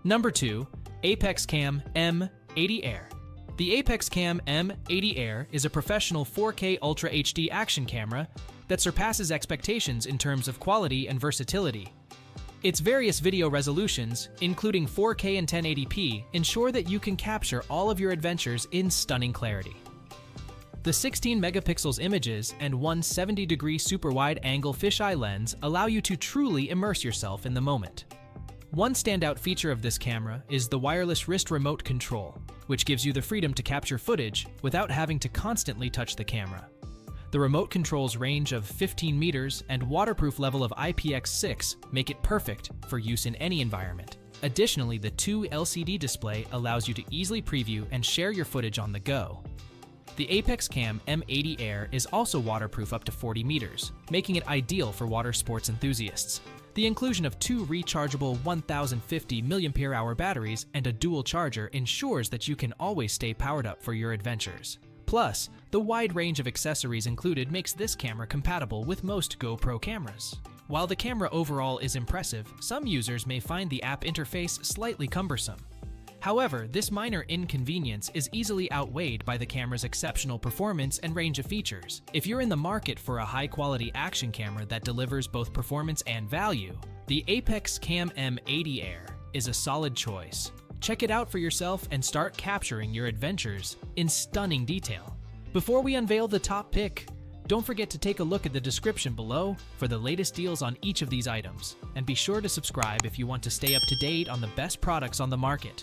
Number 2. Apexcam M80 Air. The Apexcam M80 Air is a professional 4K Ultra HD action camera that surpasses expectations in terms of quality and versatility. Its various video resolutions, including 4K and 1080p, ensure that you can capture all of your adventures in stunning clarity. The 16 megapixels images and 170-degree super wide-angle fisheye lens allow you to truly immerse yourself in the moment. One standout feature of this camera is the wireless wrist remote control, which gives you the freedom to capture footage without having to constantly touch the camera. The remote control's range of 15 meters and waterproof level of IPX6 make it perfect for use in any environment. Additionally, the 2 LCD display allows you to easily preview and share your footage on the go. The Apexcam M80 Air is also waterproof up to 40 meters, making it ideal for water sports enthusiasts. The inclusion of 2 rechargeable 1050 mAh batteries and a dual charger ensures that you can always stay powered up for your adventures. Plus, the wide range of accessories included makes this camera compatible with most GoPro cameras. While the camera overall is impressive, some users may find the app interface slightly cumbersome. However, this minor inconvenience is easily outweighed by the camera's exceptional performance and range of features. If you're in the market for a high-quality action camera that delivers both performance and value, the Apexcam M80 Air is a solid choice. Check it out for yourself and start capturing your adventures in stunning detail. Before we unveil the top pick, don't forget to take a look at the description below for the latest deals on each of these items. And be sure to subscribe if you want to stay up to date on the best products on the market.